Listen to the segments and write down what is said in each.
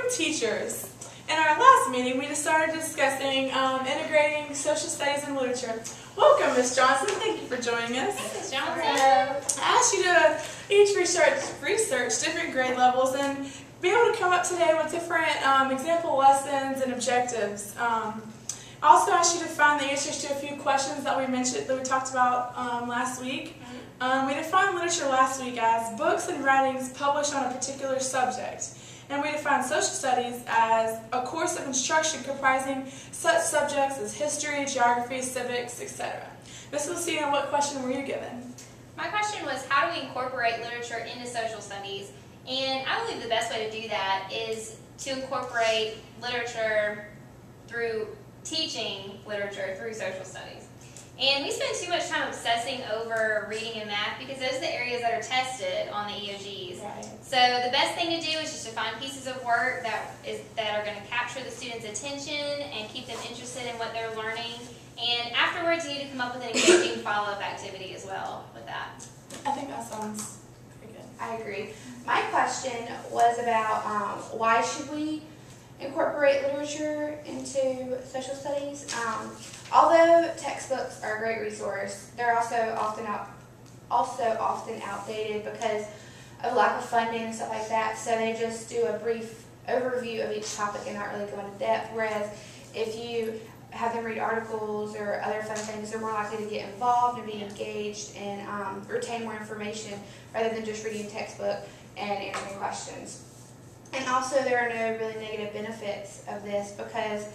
teachers. In our last meeting, we just started discussing integrating social studies and literature. Welcome, Ms. Johnson. Thank you for joining us. Hey, Ms. Johnson. I asked you to each research different grade levels and be able to come up today with different example lessons and objectives. I also asked you to find the answers to a few questions that we talked about last week. We defined literature last week as books and writings published on a particular subject. And we defined social studies as a course of instruction comprising such subjects as history, geography, civics, etc. Ms. Lucina, what question were you given? My question was, how do we incorporate literature into social studies? And I believe the best way to do that is to incorporate literature through teaching literature through social studies. And we spend too much time obsessing over reading and math because those are the areas that are tested on the EOGs. Right. So the best thing to do is just to find pieces of work that are going to capture the student's attention and keep them interested in what they're learning. And afterwards, you need to come up with an engaging follow-up activity as well with that. I think that sounds pretty good. I agree. My question was about why should we incorporate literature into social studies? Although textbooks are a great resource, they're also often outdated because of lack of funding and stuff like that. So they just do a brief overview of each topic and not really go into depth. Whereas if you have them read articles or other fun things, they're more likely to get involved and be engaged and retain more information rather than just reading a textbook and answering questions. And also there are no really negative benefits of this because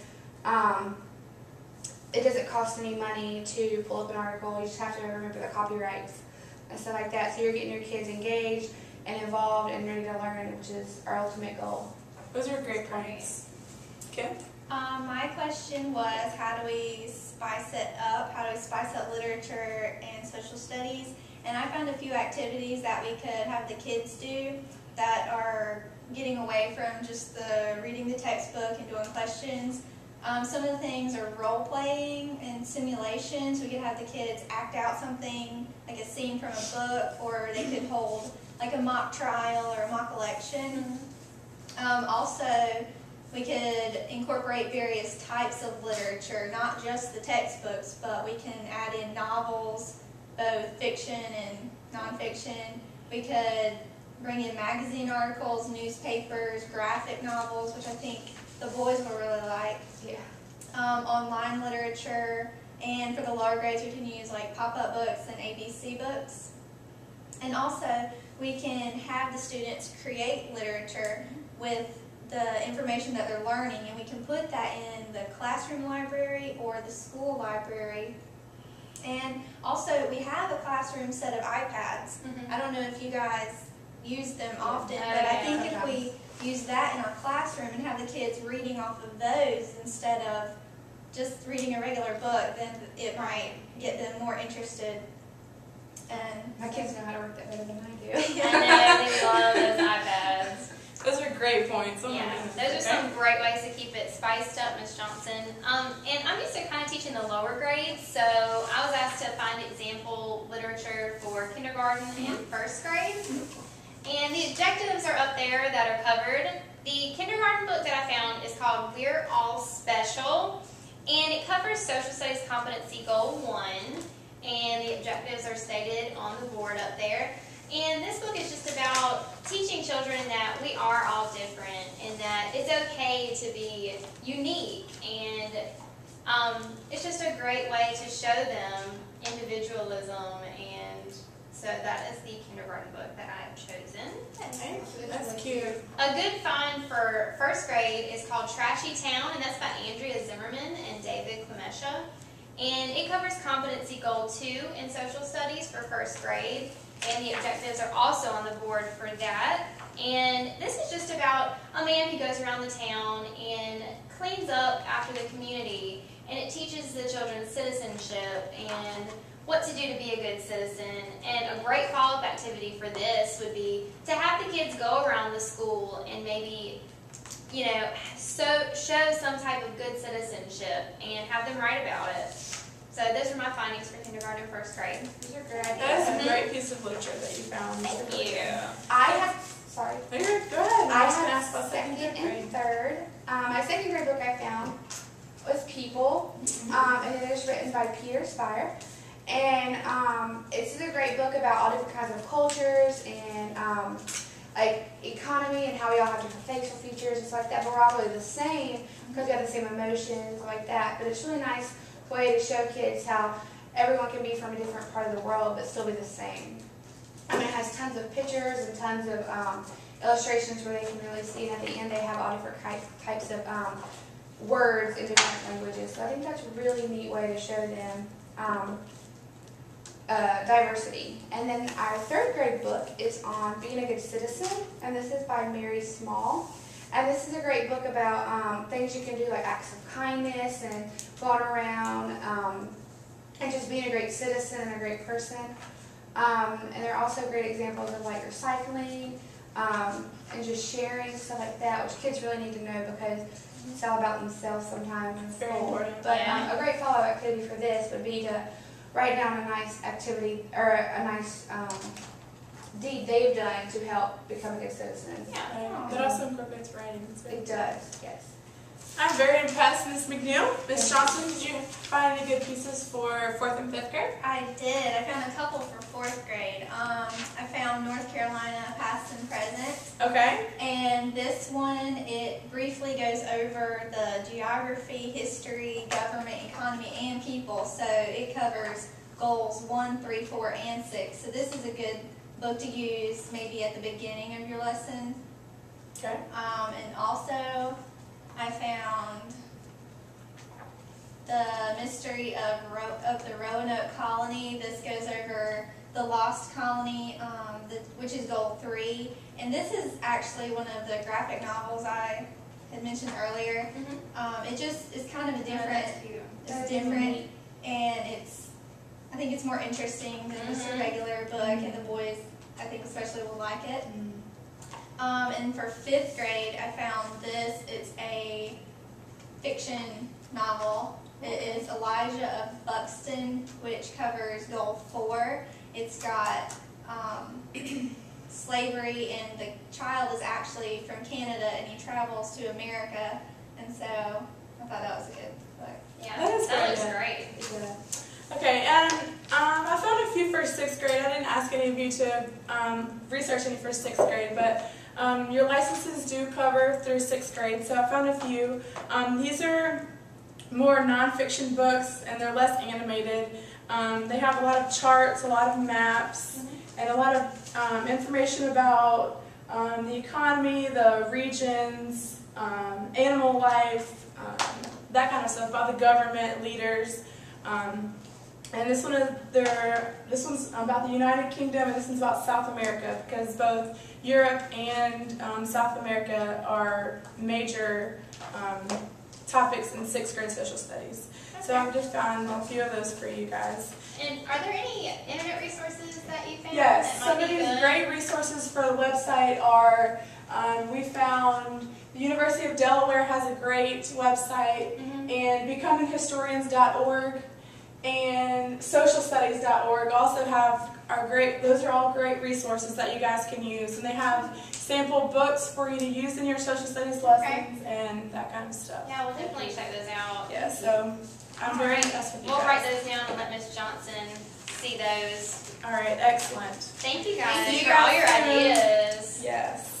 it doesn't cost any money to pull up an article. You just have to remember the copyrights and stuff like that. So you're getting your kids engaged and involved and ready to learn, which is our ultimate goal. Those are great points. Kim? My question was, how do we spice it up? How do we spice up literature and social studies? And I found a few activities that we could have the kids do that are getting away from just the reading the textbook and doing questions. Some of the things are role-playing and simulations. We could have the kids act out something, like a scene from a book, or they could hold like a mock trial or a mock election. Also, we could incorporate various types of literature, not just the textbooks, but we can add in novels, both fiction and nonfiction. We could bring in magazine articles, newspapers, graphic novels, which I think the boys will really like. Yeah. Online literature, and for the lower grades we can use like pop-up books and ABC books. And also we can have the students create literature with the information that they're learning, and we can put that in the classroom library or the school library. And also we have a classroom set of iPads. I don't know if you guys use them often, but I think if we use that in our classroom and have the kids reading off of those instead of just reading a regular book, then it might get them more interested. And My kids know how to work that better than I do. I know, they love those iPads. Those are great points. Yeah, those are some great ways to keep it spiced up, Ms. Johnson. And I'm used to kind of teaching the lower grades, so I was asked to find example literature for kindergarten and first grade. And the objectives are up there that are covered. The kindergarten book that I found is called We're All Special, and it covers Social Studies Competency Goal 1, and the objectives are stated on the board up there. And this book is just about teaching children that we are all different and that it's okay to be unique, and it's just a great way to show them individualism. And so that is the kindergarten book that I have chosen. That's cute. A good find for first grade is called Trashy Town, and that's by Andrea Zimmerman and David Clemesha. And it covers Competency Goal 2 in Social Studies for first grade. And the objectives are also on the board for that. And this is just about a man who goes around the town and cleans up after the community. And it teaches the children citizenship and what to do to be a good citizen. And a great follow-up activity for this would be to have the kids go around the school and maybe, you know, show some type of good citizenship and have them write about it. So those are my findings for kindergarten and first grade. These are great ideas. That is a great piece of literature that you found. Thank you. I have, sorry. Go ahead. I was gonna ask have about second grade. and third second grade book I found was People, and it is written by Peter Spire. And it's a great book about all different kinds of cultures and like economy and how we all have different facial features and stuff like that, but we're all really the same because we have the same emotions like that. But it's a really nice way to show kids how everyone can be from a different part of the world but still be the same. And it has tons of pictures and tons of illustrations where they can really see, and at the end they have all different types of words in different languages. So I think that's a really neat way to show them diversity. And then our third grade book is on being a good citizen, and this is by Mary Small. And this is a great book about things you can do, like acts of kindness and going around and just being a great citizen and a great person. And there are also great examples of like recycling and just sharing, stuff like that, which kids really need to know because it's all about themselves sometimes. It's very important. But a great follow-up activity for this would be to write down a nice activity or a nice deed they've done to help become a good citizen. Yeah, that also incorporates writing. It does, yes. I'm very impressed, Ms. McNeil. Ms. Johnson, did you find any good pieces for 4th and 5th grade? I did. I found a couple for 4th grade. I found North Carolina Past and Present. Okay. And this one, it briefly goes over the geography, history, government, economy, and people. So it covers goals 1, 3, 4, and 6. So this is a good book to use maybe at the beginning of your lesson. Okay. And also, I found The Mystery of the Roanoke Colony. This goes over the Lost Colony, which is goal 3. And this is actually one of the graphic novels I had mentioned earlier. It just is kind of a different, it's different, and I think it's more interesting than just a regular book, and the boys, I think especially, will like it. And for 5th grade, I found this. It's a fiction novel. It is Elijah of Buxton, which covers goal 4. It's got slavery, and the child is actually from Canada, and he travels to America. And so I thought that was a good book. Yeah, That looks is great. Yeah. Okay, and I found a few for 6th grade. I didn't ask any of you to research any for 6th grade, but your licenses do cover through 6th grade, so I found a few. These are more nonfiction books, and they're less animated. They have a lot of charts, a lot of maps, and a lot of information about the economy, the regions, animal life, that kind of stuff, about the government, leaders. And this one's about the United Kingdom, and this one's about South America, because both Europe and South America are major topics in 6th grade social studies. So I've just found a few of those for you guys. And are there any internet resources that you found? Yes, that some might of be these good? great resources for the website are, we found the University of Delaware has a great website, and becominghistorians.org and socialstudies.org also those are all great resources that you guys can use, and they have sample books for you to use in your social studies lessons and that kind of stuff. Yeah, we'll definitely check those out. Yeah, so I'm very impressed with you We'll guys. write those down and let Ms. Johnson see those. All right, excellent. Thank you guys Thank you for all guys your soon. ideas. Yes.